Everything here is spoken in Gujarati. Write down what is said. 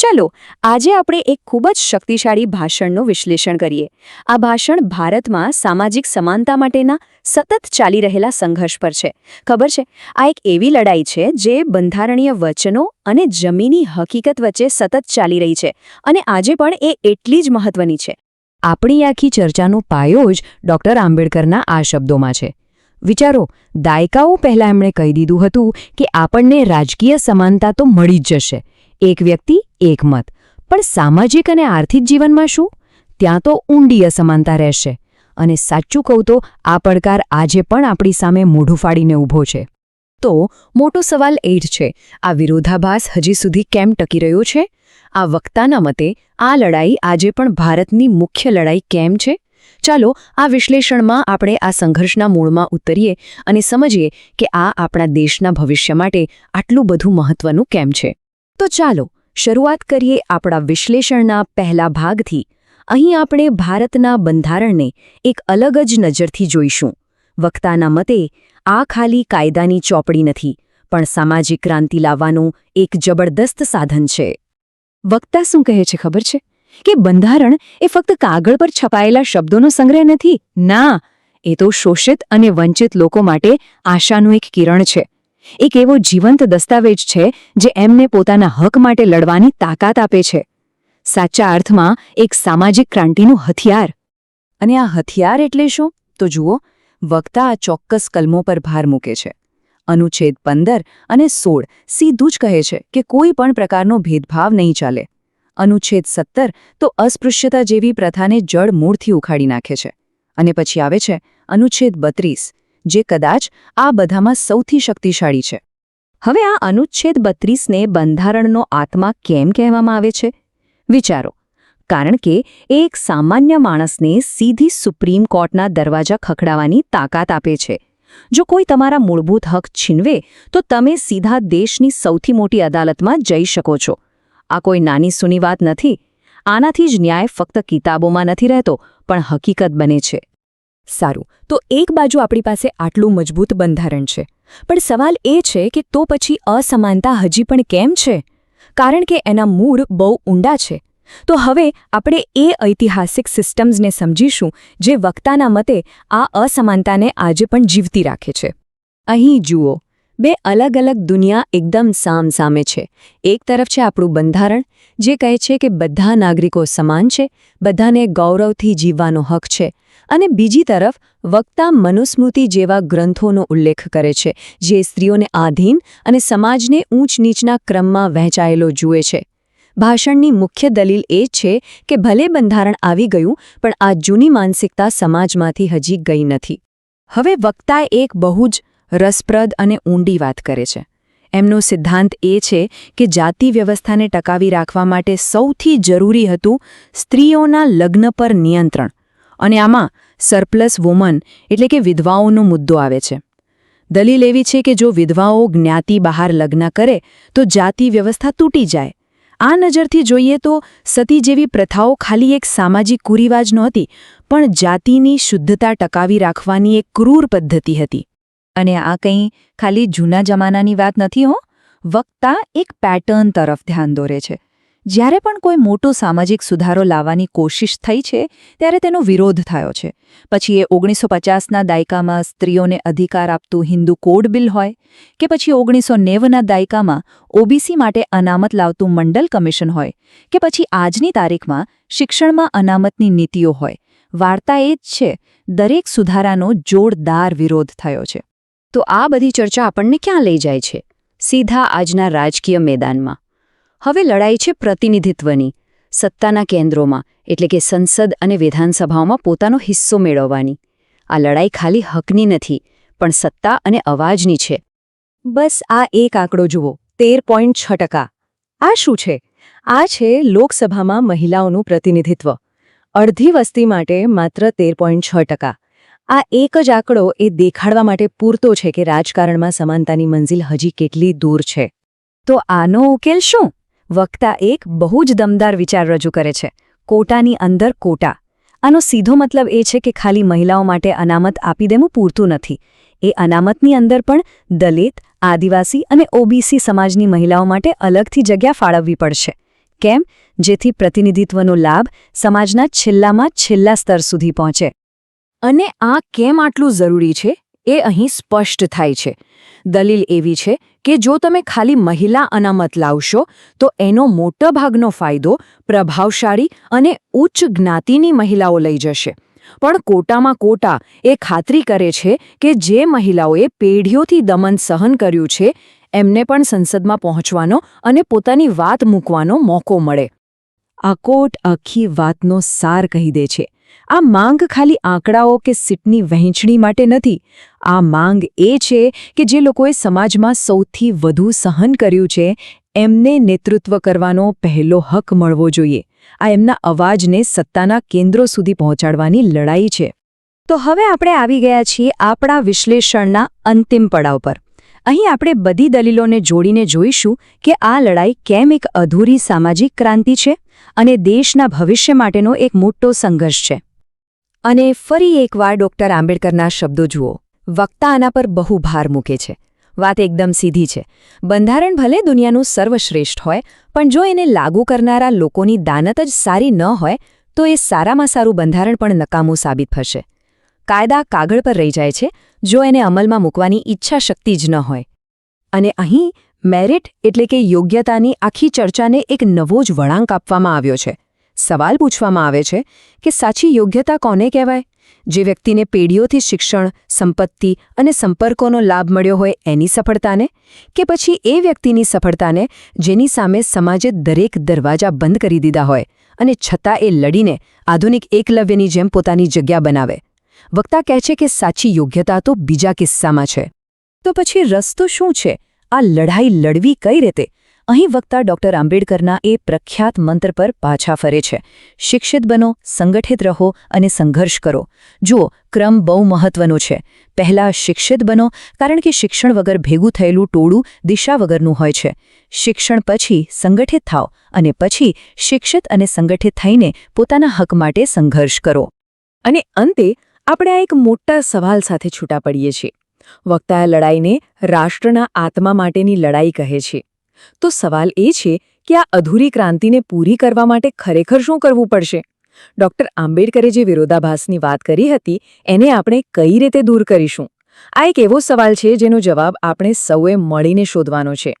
ચાલો આજે આપણે એક ખૂબ જ શક્તિશાળી ભાષણનું વિશ્લેષણ કરીએ. આ ભાષણ ભારતમાં સામાજિક સમાનતા માટેના સતત ચાલી રહેલા સંઘર્ષ પર છે. ખબર છે, આ એક એવી લડાઈ છે જે બંધારણીય વચનો અને જમીની હકીકત વચ્ચે સતત ચાલી રહી છે અને આજે પણ એ એટલી જ મહત્વની છે. આપણી આખી ચર્ચાનો પાયો જ ડૉક્ટર આંબેડકરના આ શબ્દોમાં છે. વિચારો, દાયકાઓ પહેલાં એમણે કહી દીધું હતું કે આપણને રાજકીય સમાનતા તો મળી જ જશે, એક વ્યક્તિ એક મત. પણ સામાજિક અને આર્થિક જીવનમાં શું? ત્યાં તો ઊંડી અસમાનતા રહેશે. અને સાચું કહું તો આ પડકાર આજે પણ આપણી સામે મોઢું ફાડીને ઊભો છે. તો મોટો સવાલ એ જ છે, આ વિરોધાભાસ હજી સુધી કેમ ટકી રહ્યો છે? આ વક્તાના મતે આ લડાઈ આજે પણ ભારતની મુખ્ય લડાઈ કેમ છે? ચાલો આ વિશ્લેષણમાં આપણે આ સંઘર્ષના મૂળમાં ઉતરીએ અને સમજીએ કે આ આપણા દેશના ભવિષ્ય માટે આટલું બધું મહત્વનું કેમ છે. તો ચાલો શરૂઆત કરીએ આપણા વિશ્લેષણના પહેલા ભાગથી. અહીં આપણે ભારતના બંધારણને એક અલગ જ નજરથી જોઈશું. વક્તાના મતે આ ખાલી કાયદાની ચોપડી નથી, પણ સામાજિક ક્રાંતિ લાવવાનું એક જબરદસ્ત સાધન છે. વક્તા શું કહે છે ખબર છે? કે બંધારણ એ ફક્ત કાગળ પર છપાયેલા શબ્દોનો સંગ્રહ નથી. ના, એ તો શોષિત અને વંચિત લોકો માટે આશાનું એક કિરણ છે. એક એવો જીવંત દસ્તાવેજ છે જે એમને પોતાના હક માટે લડવાની તાકાત આપે છે. સાચા અર્થમાં એક સામાજિક ક્રાંતિનું હથિયાર. અને આ હથિયાર એટલે શું? તો જુઓ, વક્તા આ ચોક્કસ કલમો પર ભાર મૂકે છે. અનુચ્છેદ 15 અને 16 સીધું જ કહે છે કે કોઈ પણ પ્રકારનો ભેદભાવ નહીં ચાલે. અનુચ્છેદ 17 તો અસ્પૃશ્યતા જેવી પ્રથાને જડ મૂળથી ઉખાડી નાખે છે. અને પછી આવે છે અનુચ્છેદ 32, જે કદાચ આ બધામાં સૌથી શક્તિશાળી છે. હવે આ અનુચ્છેદ 32ને બંધારણનો આત્મા કેમ કહેવામાં આવે છે? વિચારો, કારણ કે એ એક સામાન્ય માણસને સીધી સુપ્રીમ કોર્ટના દરવાજા ખખડાવવાની તાકાત આપે છે. જો કોઈ તમારા મૂળભૂત હક છીનવે તો તમે સીધા દેશની સૌથી મોટી અદાલતમાં જઈ શકો છો. આ કોઈ નાની સૂની વાત નથી. આનાથી જ ન્યાય ફક્ત કિતાબોમાં નથી રહેતો, પણ હકીકત બને છે. સારું, તો એક બાજુ આપણી પાસે આટલું મજબૂત બંધારણ છે, પણ સવાલ એ છે કે તો પછી અસમાનતા હજી પણ કેમ છે? કારણ કે એના મૂળ બહુ ઊંડા છે. તો હવે આપણે એ ઐતિહાસિક સિસ્ટમ્સને સમજીશું જે વક્તાના મતે આ અસમાનતાને આજે પણ જીવતી રાખે છે. અહીં જુઓ, બે અલગ અલગ દુનિયા એકદમ સામસામે છે. એક તરફ છે આપણું બંધારણ, જે કહે છે કે બધા નાગરિકો સમાન છે, બધાને ગૌરવથી જીવવાનો હક છે. અને બીજી તરફ વક્તા મનુસ્મૃતિ જેવા ગ્રંથોનો ઉલ્લેખ કરે છે, જે સ્ત્રીઓને આધીન અને સમાજને ઊંચ નીચના ક્રમમાં વહેંચાયેલો જુએ છે. ભાષણની મુખ્ય દલીલ એ છે કે ભલે બંધારણ આવી ગયું, પણ આ જૂની માનસિકતા સમાજમાંથી હજી ગઈ નથી. હવે વક્તાએ એક બહુ જ રસપ્રદ અને ઊંડી વાત કરે છે. એમનો સિદ્ધાંત એ છે કે જાતિ વ્યવસ્થાને ટકાવી રાખવા માટે સૌથી જરૂરી હતું સ્ત્રીઓના લગ્ન પર નિયંત્રણ. અને આમાં સરપ્લસ વુમન એટલે કે વિધવાઓનો મુદ્દો આવે છે. દલીલ એવી છે કે જો વિધવાઓ જ્ઞાતિ બહાર લગ્ન કરે તો જાતિ વ્યવસ્થા તૂટી જાય. આ નજરથી જોઈએ તો સતી જેવી પ્રથાઓ ખાલી એક સામાજિક કુરિવાજ નહોતી, પણ જાતિની શુદ્ધતા ટકાવી રાખવાની એક ક્રૂર પદ્ધતિ હતી. અને આ કંઈ ખાલી જૂના જમાનાની વાત નથી હો. વક્તા એક પેટર્ન તરફ ધ્યાન દોરે છે. જ્યારે પણ કોઈ મોટો સામાજિક સુધારો લાવવાની કોશિશ થઈ છે ત્યારે તેનો વિરોધ થયો છે. પછી એ 1950ના દાયકામાં સ્ત્રીઓને અધિકાર આપતું હિન્દુ કોડ બિલ હોય, કે પછી 1990ના દાયકામાં ઓબીસી માટે અનામત લાવતું મંડલ કમિશન હોય, કે પછી આજની તારીખમાં શિક્ષણમાં અનામતની નીતિઓ હોય. વાર્તા એ જ છે, દરેક સુધારાનો જોરદાર વિરોધ થયો છે. તો આ બધી ચર્ચા આપણને ક્યાં લઈ જાય છે? સીધા આજના રાજકીય મેદાનમાં. હવે લડાઈ છે પ્રતિનિધિત્વની. સત્તાના કેન્દ્રોમાં એટલે કે સંસદ અને વિધાનસભાઓમાં પોતાનો હિસ્સો મેળવવાની. આ લડાઈ ખાલી હકની નથી, પણ સત્તા અને અવાજની છે. બસ આ એક આંકડો જુઓ, 13.6%. આ શું છે? આ છે લોકસભામાં મહિલાઓનું પ્રતિનિધિત્વ. અડધી વસ્તી માટે માત્ર 13.6%. આ એક જ આંકડો એ દેખાડવા માટે પૂરતો છે કે રાજકારણમાં સમાનતાની મંજિલ હજી કેટલી દૂર છે. તો આનો ઉકેલ શું? વક્તા એક બહુ જ દમદાર વિચાર રજૂ કરે છે, કોટાની અંદર કોટા. આનો સીધો મતલબ એ છે કે ખાલી મહિલાઓ માટે અનામત આપી દેવું પૂરતું નથી. એ અનામતની અંદર પણ દલિત, આદિવાસી અને ઓબીસી સમાજની મહિલાઓ માટે અલગથી જગ્યા ફાળવવી પડશે. કેમ? જેથી પ્રતિનિધિત્વનો લાભ સમાજના છેલ્લામાં છેલ્લા સ્તર સુધી પહોંચે. અને આ કેમ આટલું જરૂરી છે એ અહીં સ્પષ્ટ થાય છે. દલીલ એવી છે કે જો તમે ખાલી મહિલા અનામત લાવશો તો એનો મોટાભાગનો ફાયદો પ્રભાવશાળી અને ઉચ્ચ જ્ઞાતિની મહિલાઓ લઈ જશે. પણ કોટામાં કોટા એ ખાતરી કરે છે કે જે મહિલાઓએ પેઢીઓથી દમન સહન કર્યું છે એમને પણ સંસદમાં પહોંચવાનો અને પોતાની વાત મૂકવાનો મોકો મળે. આ કોટ આખી વાતનો સાર કહી દે છે. આ માંગ ખાલી આંકડાઓ કે સીટની વહેંચણી માટે નથી. આ માંગ એ છે કે જે લોકોએ સમાજમાં સૌથી વધુ સહન કર્યું છે એમને નેતૃત્વ કરવાનો પહેલો હક મળવો જોઈએ. આ એમના અવાજને સત્તાના કેન્દ્રો સુધી પહોંચાડવાની લડાઈ છે. તો હવે આપણે આવી ગયા છીએ આપણા વિશ્લેષણના અંતિમ પડાવ પર. અહીં આપણે બધી દલીલોને જોડીને જોઈશું કે આ લડાઈ કેમ એક અધૂરી સામાજિક ક્રાંતિ છે અને દેશના ભવિષ્ય માટેનો એક મોટો સંઘર્ષ છે. અને ફરી એકવાર ડૉક્ટર આંબેડકરના શબ્દો જુઓ. વક્તા આના પર બહુ ભાર મૂકે છે. વાત એકદમ સીધી છે. બંધારણ ભલે દુનિયાનું સર્વશ્રેષ્ઠ હોય, પણ જો એને લાગુ કરનારા લોકોની દાનત જ સારી ન હોય તો એ સારામાં સારું બંધારણ પણ નકામું સાબિત થશે. કાયદા કાગળ પર રહી જાય છે જો એને અમલમાં મૂકવાની ઈચ્છા શક્તિ જ ન હોય. અને અહીં મેરિટ એટલે કે યોગ્યતાની આખી ચર્ચાને એક નવો જ વળાંક આપવામાં આવ્યો છે. સવાલ પૂછવામાં આવે છે કે સાચી યોગ્યતા કોને કહેવાય? જે વ્યક્તિને પેઢીઓથી શિક્ષણ, સંપત્તિ અને સંપર્કોનો લાભ મળ્યો હોય એની સફળતાને? કે પછી એ વ્યક્તિની સફળતાને જેની સામે સમાજે દરેક દરવાજા બંધ કરી દીધા હોય અને છતાં એ લડીને આધુનિક એકલવ્યની જેમ પોતાની જગ્યા બનાવે? વક્તા કહે છે કે સાચી યોગ્યતા તો બીજા કિસ્સામાં છે. તો પછી રસ્તો શું છે? આ લડાઈ લડવી કઈ રીતે? અહીં વક્તા ડૉક્ટર આંબેડકરના એ પ્રખ્યાત મંત્ર પર પાછા ફરે છે. શિક્ષિત બનો, સંગઠિત રહો અને સંઘર્ષ કરો. જુઓ, ક્રમ બહુ મહત્વનો છે. પહેલાં શિક્ષિત બનો, કારણ કે શિક્ષણ વગર ભેગું થયેલું ટોળું દિશા વગરનું હોય છે. શિક્ષણ પછી સંગઠિત થાઓ અને પછી શિક્ષિત અને સંગઠિત થઈને પોતાના હક માટે સંઘર્ષ કરો. અને અંતે આપણે આ એક મોટા સવાલ સાથે છૂટા પડીએ છીએ. વક્તા લડાઈને રાષ્ટ્રના આત્મા માટેની લડાઈ કહે છે. તો સવાલ એ છે કે આ અધૂરી ક્રાંતિને પૂરી કરવા માટે ખરેખર શું કરવું પડશે? ડૉક્ટર આંબેડકરે જે વિરોધાભાસની વાત કરી હતી એને આપણે કઈ રીતે દૂર કરીશું? આ એક એવો સવાલ છે જેનો જવાબ આપણે સૌએ મળીને શોધવાનો છે.